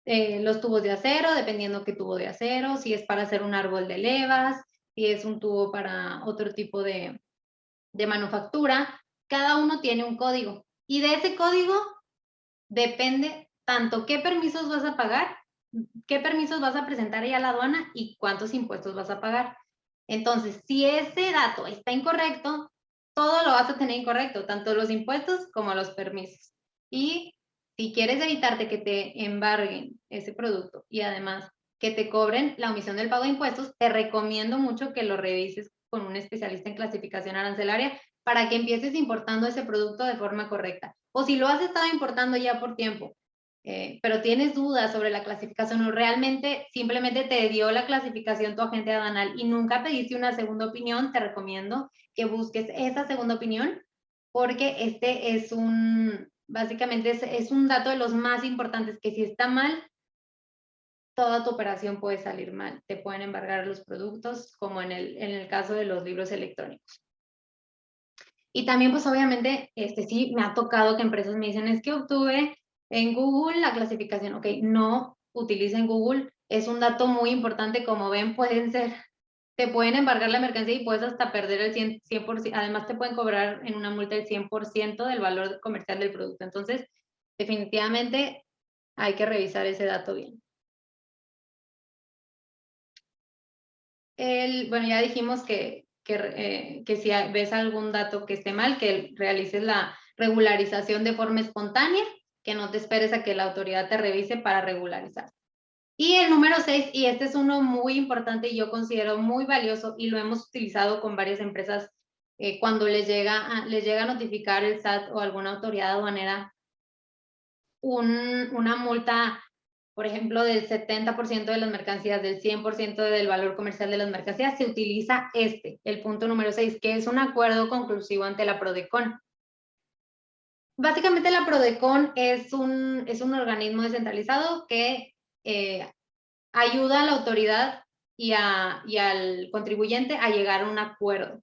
Los tubos de acero, dependiendo qué tubo de acero, si es para hacer un árbol de levas, si es un tubo para otro tipo de manufactura, cada uno tiene un código. Y de ese código depende tanto qué permisos vas a pagar, qué permisos vas a presentar ahí a la aduana y cuántos impuestos vas a pagar. Entonces, si ese dato está incorrecto, todo lo vas a tener incorrecto, tanto los impuestos como los permisos. Y si quieres evitarte que te embarguen ese producto y además que te cobren la omisión del pago de impuestos, te recomiendo mucho que lo revises con un especialista en clasificación arancelaria para que empieces importando ese producto de forma correcta. O si lo has estado importando ya por tiempo, pero tienes dudas sobre la clasificación o realmente simplemente te dio la clasificación tu agente aduanal y nunca pediste una segunda opinión, te recomiendo que busques esa segunda opinión porque básicamente es un dato de los más importantes que si está mal, toda tu operación puede salir mal. Te pueden embargar los productos, como en el caso de los libros electrónicos. Y también, pues obviamente, sí me ha tocado que empresas me dicen, es que obtuve en Google la clasificación. Ok, no utilicen Google, es un dato muy importante, como ven, te pueden embargar la mercancía y puedes hasta perder el 100%, además te pueden cobrar en una multa el 100% del valor comercial del producto. Entonces, definitivamente hay que revisar ese dato bien. Bueno, ya dijimos que si ves algún dato que esté mal, que realices la regularización de forma espontánea, que no te esperes a que la autoridad te revise para regularizar. Y el número 6, y este es uno muy importante y yo considero muy valioso y lo hemos utilizado con varias empresas cuando les llega a notificar el SAT o alguna autoridad aduanera una multa, por ejemplo, del 70% de las mercancías, del 100% del valor comercial de las mercancías, se utiliza el punto número 6, que es un acuerdo conclusivo ante la PRODECON. Básicamente la PRODECON es un organismo descentralizado que ayuda a la autoridad y al contribuyente a llegar a un acuerdo.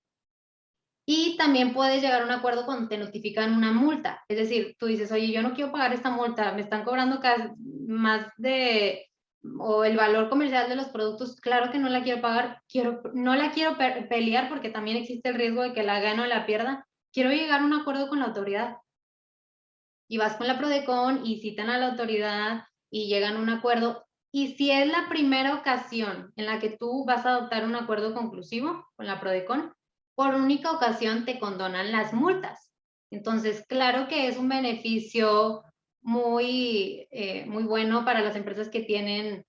Y también puedes llegar a un acuerdo cuando te notifican una multa. Es decir, tú dices, oye, yo no quiero pagar esta multa, me están cobrando más o el valor comercial de los productos, claro que no la quiero pagar, no la quiero pelear porque también existe el riesgo de que la gane o la pierda. Quiero llegar a un acuerdo con la autoridad. Y vas con la PRODECON y citan a la autoridad y llegan a un acuerdo. Y si es la primera ocasión en la que tú vas a adoptar un acuerdo conclusivo con la PRODECON, por única ocasión te condonan las multas. Entonces, claro que es un beneficio muy bueno para las empresas que tienen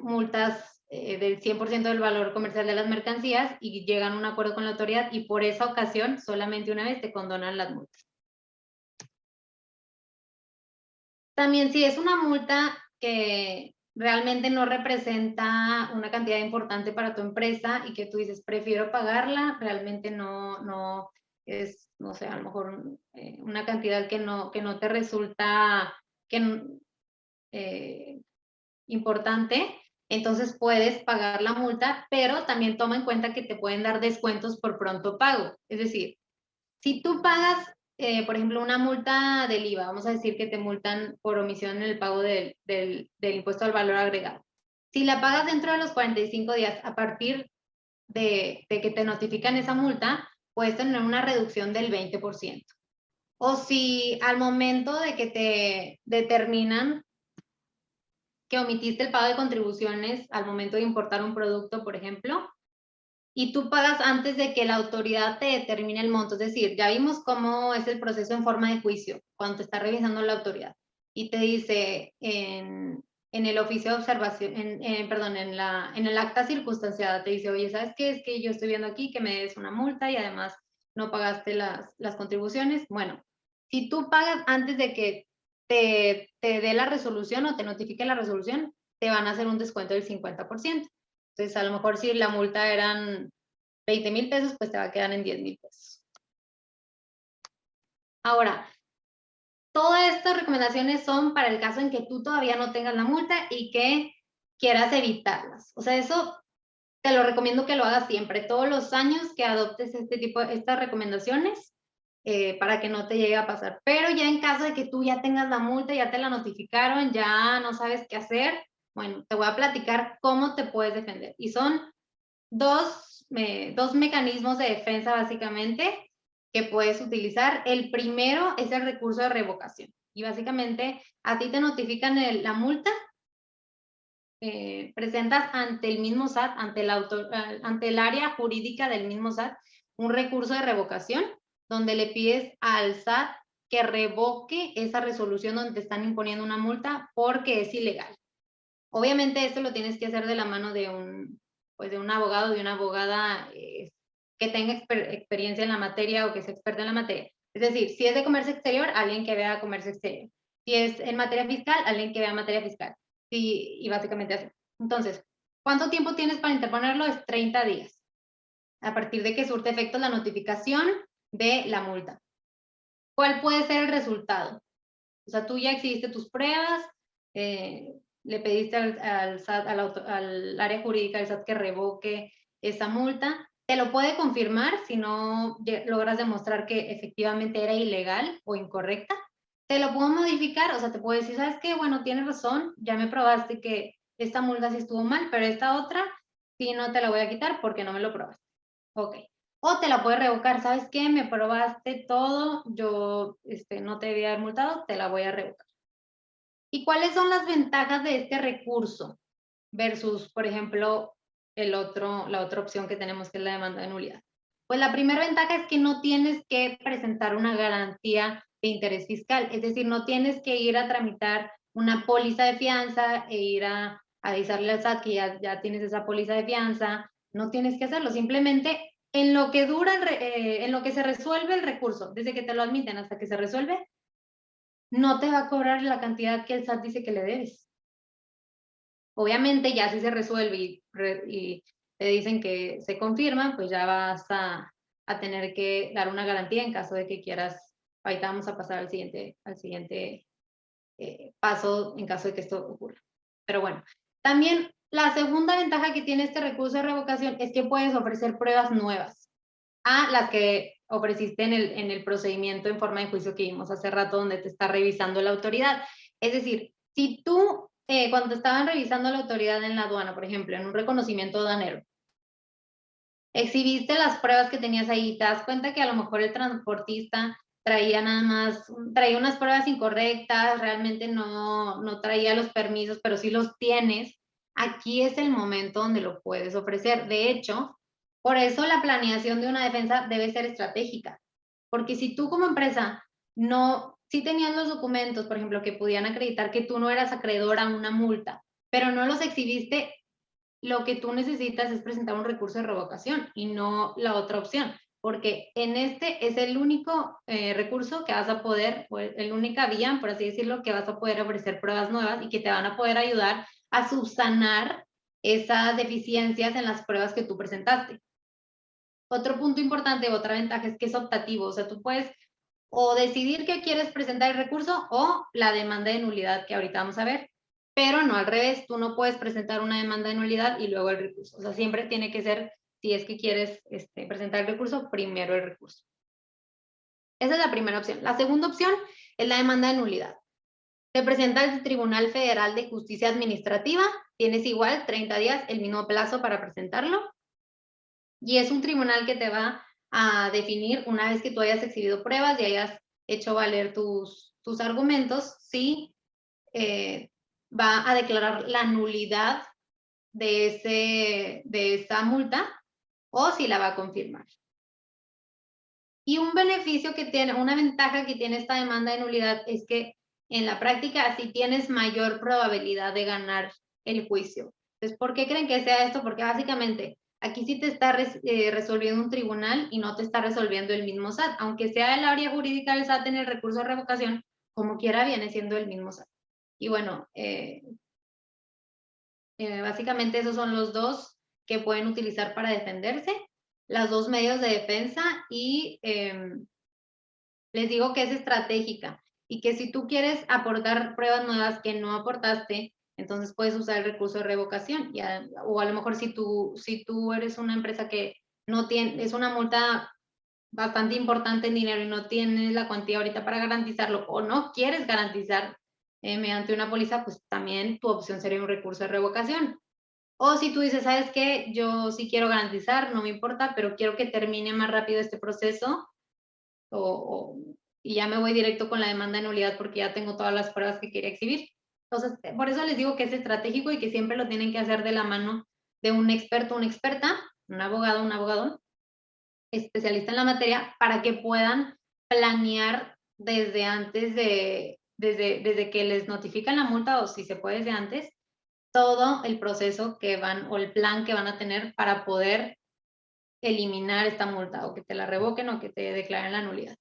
multas del 100% del valor comercial de las mercancías y llegan a un acuerdo con la autoridad y por esa ocasión solamente una vez te condonan las multas. También si es una multa que realmente no representa una cantidad importante para tu empresa y que tú dices, prefiero pagarla, realmente no es, no sé, a lo mejor una cantidad que no te resulta importante, entonces puedes pagar la multa, pero también toma en cuenta que te pueden dar descuentos por pronto pago. Es decir, si tú pagas, por ejemplo, una multa del IVA, vamos a decir que te multan por omisión en el pago del impuesto al valor agregado. Si la pagas dentro de los 45 días, a partir de que te notifican esa multa, puedes tener una reducción del 20%. O si al momento de que te determinan que omitiste el pago de contribuciones al momento de importar un producto, por ejemplo, y tú pagas antes de que la autoridad te determine el monto. Es decir, ya vimos cómo es el proceso en forma de juicio, cuando te está revisando la autoridad y te dice en el oficio de observación, perdón, en el acta circunstanciada, te dice, oye, ¿sabes qué? Es que yo estoy viendo aquí que me des una multa y además no pagaste las contribuciones. Bueno, si tú pagas antes de que te dé la resolución o te notifique la resolución, te van a hacer un descuento del 50%. Entonces, a lo mejor si la multa eran 20,000 pesos, pues te va a quedar en 10,000 pesos. Ahora, todas estas recomendaciones son para el caso en que tú todavía no tengas la multa y que quieras evitarlas. O sea, eso te lo recomiendo que lo hagas siempre, todos los años que adoptes estas recomendaciones para que no te llegue a pasar. Pero ya en caso de que tú ya tengas la multa, ya te la notificaron, ya no sabes qué hacer, bueno, te voy a platicar cómo te puedes defender. Y son dos mecanismos de defensa básicamente que puedes utilizar. El primero es el recurso de revocación. Y básicamente a ti te notifican la multa, presentas ante el mismo SAT, ante el área jurídica del mismo SAT, un recurso de revocación donde le pides al SAT que revoque esa resolución donde te están imponiendo una multa porque es ilegal. Obviamente esto lo tienes que hacer de la mano de un abogado, de una abogada que tenga experiencia en la materia o que sea experta en la materia. Es decir, si es de comercio exterior, alguien que vea comercio exterior. Si es en materia fiscal, alguien que vea materia fiscal. Y básicamente así. Entonces, ¿cuánto tiempo tienes para interponerlo? Es 30 días. A partir de que surte efecto la notificación de la multa. ¿Cuál puede ser el resultado? O sea, tú ya exhibiste tus pruebas, le pediste al SAT, al área jurídica del SAT que revoque esa multa. Te lo puede confirmar si no logras demostrar que efectivamente era ilegal o incorrecta. Te lo puedo modificar, o sea, te puedo decir, ¿sabes qué? Bueno, tienes razón, ya me probaste que esta multa sí estuvo mal, pero esta otra sí no te la voy a quitar porque no me lo probaste. Ok. O te la puedes revocar, ¿sabes qué? Me probaste todo, yo no te debía haber multado, te la voy a revocar. ¿Y cuáles son las ventajas de este recurso versus, por ejemplo, la otra opción que tenemos, que es la demanda de nulidad? Pues la primera ventaja es que no tienes que presentar una garantía de interés fiscal, es decir, no tienes que ir a tramitar una póliza de fianza e ir a avisarle al SAT que ya tienes esa póliza de fianza, no tienes que hacerlo, simplemente en lo que en lo que se resuelve el recurso, desde que te lo admiten hasta que se resuelve, no te va a cobrar la cantidad que el SAT dice que le debes. Obviamente ya si se resuelve y te dicen que se confirma, pues ya vas a tener que dar una garantía en caso de que quieras. Ahorita vamos a pasar al siguiente paso en caso de que esto ocurra. Pero bueno, también la segunda ventaja que tiene este recurso de revocación es que puedes ofrecer pruebas nuevas a las que ofreciste en el procedimiento en forma de juicio que vimos hace rato, donde te está revisando la autoridad. Es decir, si tú, cuando te estaban revisando la autoridad en la aduana, por ejemplo, en un reconocimiento aduanero, exhibiste las pruebas que tenías ahí, te das cuenta que a lo mejor el transportista traía unas pruebas incorrectas, realmente no traía los permisos, pero sí los tienes, aquí es el momento donde lo puedes ofrecer. De hecho, por eso la planeación de una defensa debe ser estratégica, porque si tú como empresa sí tenías los documentos, por ejemplo, que podían acreditar que tú no eras acreedor a una multa, pero no los exhibiste, lo que tú necesitas es presentar un recurso de revocación y no la otra opción, porque en este es el único recurso que vas a poder, o el única vía, por así decirlo, que vas a poder ofrecer pruebas nuevas y que te van a poder ayudar a subsanar esas deficiencias en las pruebas que tú presentaste. Otro punto importante, otra ventaja es que es optativo, o sea, tú puedes o decidir que quieres presentar el recurso o la demanda de nulidad que ahorita vamos a ver, pero no al revés, tú no puedes presentar una demanda de nulidad y luego el recurso, o sea, siempre tiene que ser, si es que quieres presentar el recurso, primero el recurso. Esa es la primera opción. La segunda opción es la demanda de nulidad. Te presenta el Tribunal Federal de Justicia Administrativa, tienes igual 30 días, el mismo plazo para presentarlo, y es un tribunal que te va a definir una vez que tú hayas exhibido pruebas y hayas hecho valer tus argumentos, si va a declarar la nulidad de esa multa o si la va a confirmar. Y un beneficio que tiene, una ventaja que tiene esta demanda de nulidad es que en la práctica así tienes mayor probabilidad de ganar el juicio. Entonces, ¿por qué creen que sea esto? Porque básicamente aquí sí te está resolviendo un tribunal y no te está resolviendo el mismo SAT. Aunque sea el área jurídica del SAT en el recurso de revocación, como quiera viene siendo el mismo SAT. Y bueno, básicamente esos son los dos que pueden utilizar para defenderse, las dos medios de defensa, y les digo que es estratégica y que si tú quieres aportar pruebas nuevas que no aportaste, entonces puedes usar el recurso de revocación. O a lo mejor si tú eres una empresa que no tiene, es una multa bastante importante en dinero y no tienes la cuantía ahorita para garantizarlo o no quieres garantizar mediante una póliza, pues también tu opción sería un recurso de revocación. O si tú dices, ¿sabes qué? Yo sí quiero garantizar, no me importa, pero quiero que termine más rápido este proceso, y ya me voy directo con la demanda de nulidad porque ya tengo todas las pruebas que quería exhibir. Entonces, por eso les digo que es estratégico y que siempre lo tienen que hacer de la mano de un experto, una experta, un abogado, especialista en la materia, para que puedan planear desde antes desde que les notifican la multa, o si se puede desde antes, todo el proceso que van o el plan que van a tener para poder eliminar esta multa, o que te la revoquen o que te declaren la nulidad.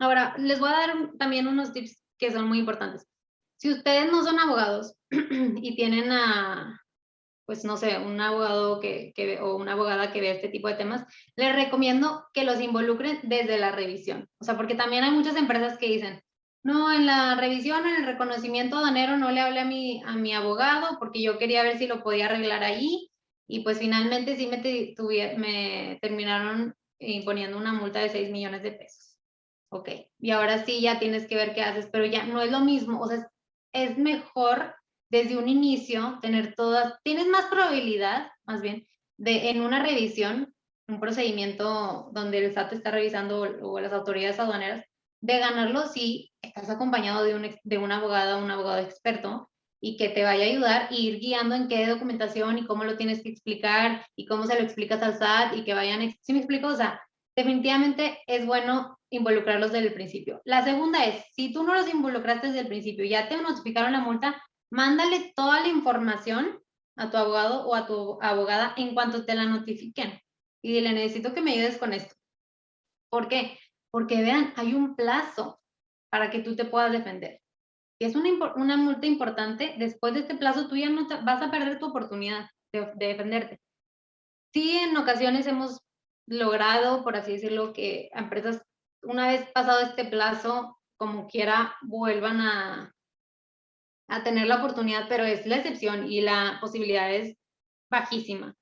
Ahora, les voy a dar también unos tips que son muy importantes. Si ustedes no son abogados y tienen pues no sé, un abogado o una abogada que ve este tipo de temas, les recomiendo que los involucren desde la revisión. O sea, porque también hay muchas empresas que dicen, no, en la revisión, en el reconocimiento aduanero no le hablé a mi abogado porque yo quería ver si lo podía arreglar ahí, y pues finalmente sí me terminaron imponiendo una multa de 6 millones de pesos. Ok, y ahora sí ya tienes que ver qué haces, pero ya no es lo mismo. O sea, es mejor desde un inicio tener tienes más probabilidad, más bien, de en una revisión, un procedimiento donde el SAT está revisando, o las autoridades aduaneras, de ganarlo si estás acompañado de un abogado o un abogado experto, y que te vaya a ayudar e ir guiando en qué documentación y cómo lo tienes que explicar y cómo se lo explicas al SAT, y que vayan, ¿sí me explico? O sea, definitivamente es bueno involucrarlos desde el principio. La segunda es, si tú no los involucraste desde el principio, ya te notificaron la multa, mándale toda la información a tu abogado o a tu abogada en cuanto te la notifiquen. Y dile, necesito que me ayudes con esto. ¿Por qué? Porque vean, hay un plazo para que tú te puedas defender. Si es una multa importante, después de este plazo tú ya no vas a perder tu oportunidad de defenderte. Sí, en ocasiones hemos logrado, por así decirlo, que empresas, una vez pasado este plazo, como quiera, vuelvan a tener la oportunidad, pero es la excepción y la posibilidad es bajísima.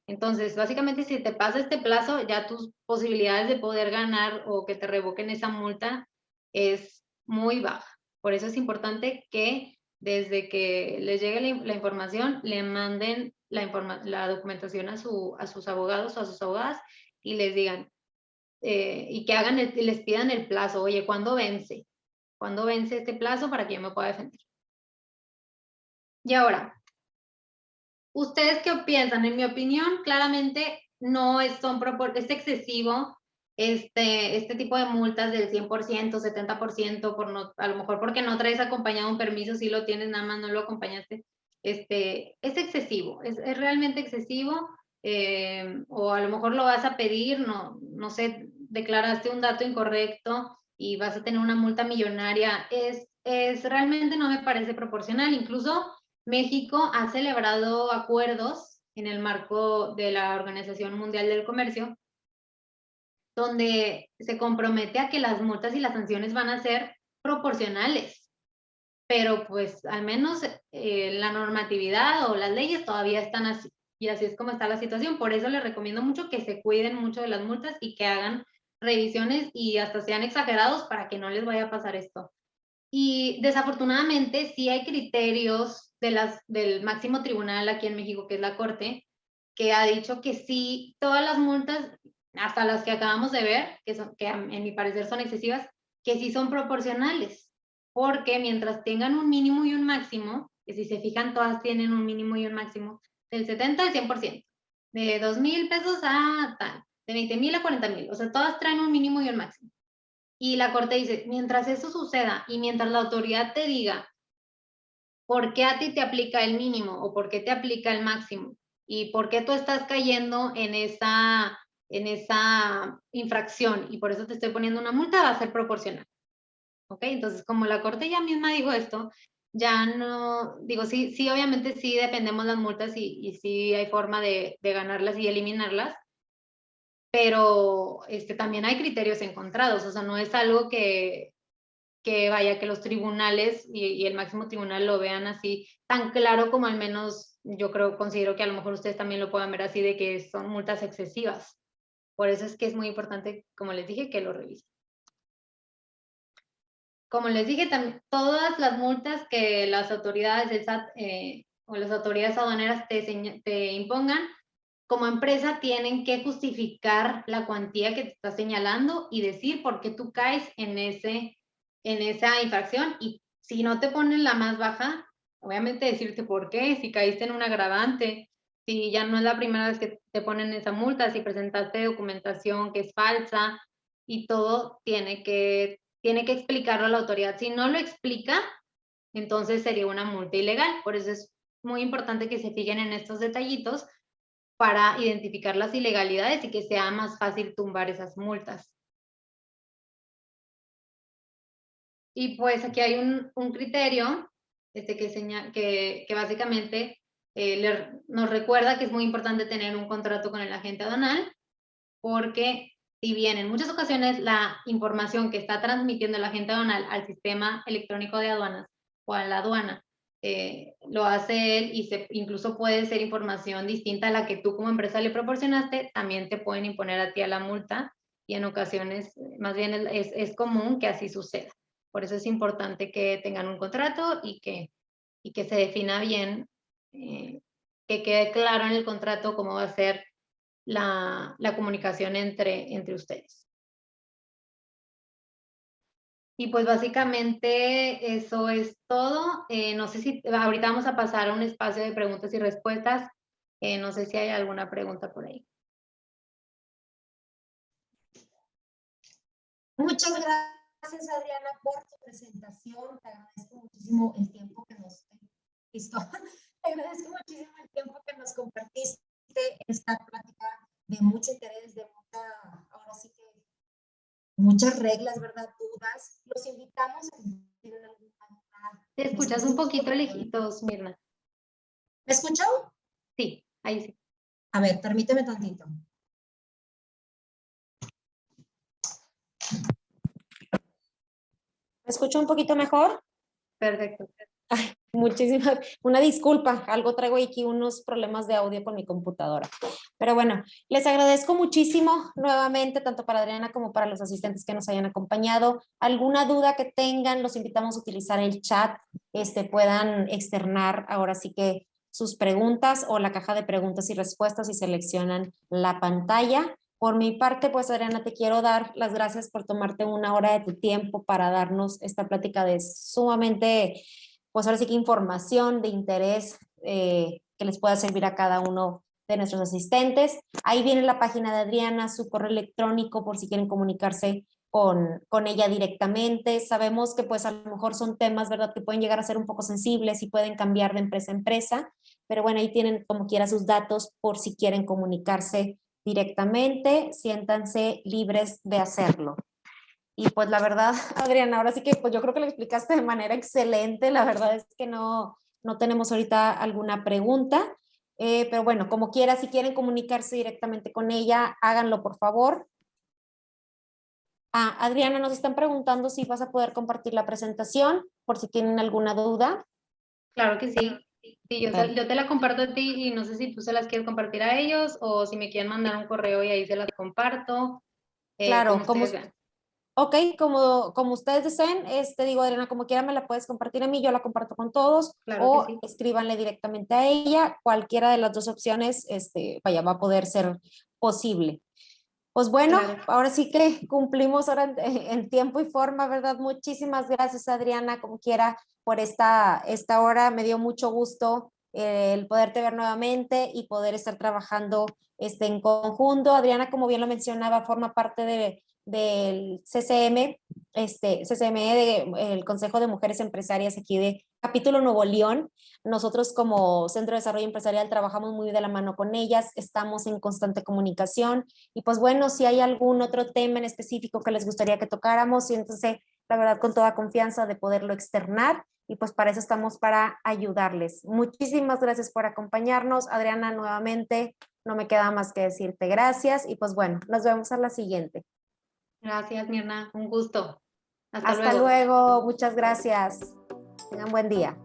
Entonces, básicamente, si te pasa este plazo, ya tus posibilidades de poder ganar o que te revoquen esa multa es muy baja. Por eso es importante que desde que les llegue la información, le manden la documentación a sus abogados o a sus abogadas, y les digan, y que les pidan el plazo. Oye, ¿cuándo vence? ¿Cuándo vence este plazo para que yo me pueda defender? Y ahora, ¿ustedes qué piensan? En mi opinión, claramente no es excesivo este tipo de multas del 100%, 70%, a lo mejor porque no traes acompañado un permiso, si lo tienes, nada más no lo acompañaste. Es excesivo, es realmente excesivo, o a lo mejor lo vas a pedir, no sé, declaraste un dato incorrecto y vas a tener una multa millonaria. Realmente no me parece proporcional. Incluso México ha celebrado acuerdos en el marco de la Organización Mundial del Comercio, donde se compromete a que las multas y las sanciones van a ser proporcionales, pero pues al menos la normatividad o las leyes todavía están así, y así es como está la situación. Por eso les recomiendo mucho que se cuiden mucho de las multas y que hagan revisiones y hasta sean exagerados para que no les vaya a pasar esto. Y desafortunadamente sí hay criterios del máximo tribunal aquí en México, que es la Corte, que ha dicho que sí, todas las multas, hasta las que acabamos de ver, que en mi parecer son excesivas, que sí son proporcionales, porque mientras tengan un mínimo y un máximo, que si se fijan todas tienen un mínimo y un máximo del 70 al 100%, de 2,000 pesos a tal, de 20,000 a 40,000, o sea, todas traen un mínimo y un máximo. Y la Corte dice, mientras eso suceda y mientras la autoridad te diga por qué a ti te aplica el mínimo o por qué te aplica el máximo y por qué tú estás cayendo en esa infracción y por eso te estoy poniendo una multa, va a ser proporcional. ¿Ok? Entonces, como la Corte ya misma dijo esto, ya no, digo, sí, sí, obviamente sí dependemos las multas y sí hay forma de ganarlas y eliminarlas, pero también hay criterios encontrados, o sea, no es algo que vaya, que los tribunales y el máximo tribunal lo vean así tan claro como al menos yo creo, considero que a lo mejor ustedes también lo puedan ver así de que son multas excesivas. Por eso es que es muy importante, como les dije, que lo revisen. Como les dije, todas las multas que las autoridades del SAT o las autoridades aduaneras te impongan, como empresa tienen que justificar la cuantía que te está señalando y decir por qué tú caes en esa infracción. Y si no te ponen la más baja, obviamente decirte por qué, si caíste en un agravante, si ya no es la primera vez que te ponen esa multa, si presentaste documentación que es falsa y todo tiene que explicarlo a la autoridad. Si no lo explica, entonces sería una multa ilegal. Por eso es muy importante que se fijen en estos detallitos para identificar las ilegalidades y que sea más fácil tumbar esas multas. Y pues aquí hay un criterio que básicamente nos recuerda que es muy importante tener un contrato con el agente aduanal, porque si bien en muchas ocasiones la información que está transmitiendo el agente aduanal al sistema electrónico de aduanas o a la aduana lo hace él y incluso puede ser información distinta a la que tú como empresa le proporcionaste, también te pueden imponer a ti a la multa y en ocasiones más bien es común que así suceda. Por eso es importante que tengan un contrato y que se defina bien, que quede claro en el contrato cómo va a ser la comunicación entre ustedes. Y pues básicamente eso es todo. No sé si ahorita vamos a pasar a un espacio de preguntas y respuestas. No sé si hay alguna pregunta por ahí. Muchas gracias, Adriana, por tu presentación. Te agradezco muchísimo el tiempo que nos listo. Te agradezco muchísimo el tiempo que nos compartiste esta plática de mucho interés, de mucha, ahora sí que muchas reglas, ¿verdad? Dudas. Los invitamos a que tienen alguna duda. Te escuchas un poquito lejitos, Mirna. ¿Me escuchó? Sí, ahí sí. A ver, permíteme tantito. ¿Me escucho un poquito mejor? Perfecto. Ay, muchísimas, una disculpa, algo traigo aquí unos problemas de audio con mi computadora. Pero bueno, les agradezco muchísimo nuevamente, tanto para Adriana como para los asistentes que nos hayan acompañado. Alguna duda que tengan, los invitamos a utilizar el chat, puedan externar ahora sí que sus preguntas o la caja de preguntas y respuestas y seleccionan la pantalla. Por mi parte, pues Adriana, te quiero dar las gracias por tomarte una hora de tu tiempo para darnos esta plática de sumamente, pues ahora sí que información de interés que les pueda servir a cada uno de nuestros asistentes. Ahí viene la página de Adriana, su correo electrónico por si quieren comunicarse con ella directamente. Sabemos que pues a lo mejor son temas, ¿verdad?, que pueden llegar a ser un poco sensibles y pueden cambiar de empresa a empresa, pero bueno, ahí tienen como quiera sus datos por si quieren comunicarse directamente, siéntanse libres de hacerlo. Y pues la verdad, Adriana, ahora sí que pues yo creo que lo explicaste de manera excelente. La verdad es que no tenemos ahorita alguna pregunta, pero bueno, como quiera, si quieren comunicarse directamente con ella, háganlo por favor. Adriana, nos están preguntando si vas a poder compartir la presentación, por si tienen alguna duda. Claro que sí. Sí, yo te la comparto a ti y no sé si tú se las quieres compartir a ellos o si me quieren mandar un correo y ahí se las comparto. Claro, como ustedes vean. Ok, como ustedes deseen, digo, Adriana, como quiera me la puedes compartir a mí, yo la comparto con todos, Claro que o sí. escríbanle directamente a ella, cualquiera de las dos opciones, vaya, va a poder ser posible. Pues bueno, Claro. ahora sí que cumplimos ahora en tiempo y forma, ¿verdad? Muchísimas gracias, Adriana, como quiera, por esta hora. Me dio mucho gusto el poderte ver nuevamente y poder estar trabajando en conjunto. Adriana, como bien lo mencionaba, forma parte del CCM, CCME, el Consejo de Mujeres Empresarias aquí de Capítulo Nuevo León. Nosotros como Centro de Desarrollo Empresarial trabajamos muy de la mano con ellas, estamos en constante comunicación y pues bueno, si hay algún otro tema en específico que les gustaría que tocáramos, y entonces la verdad con toda confianza de poderlo externar y pues para eso estamos para ayudarles. Muchísimas gracias por acompañarnos, Adriana, nuevamente no me queda más que decirte gracias y pues bueno, nos vemos a la siguiente. Gracias, Mirna. Un gusto. Hasta Hasta luego. luego, muchas gracias. Tengan buen día.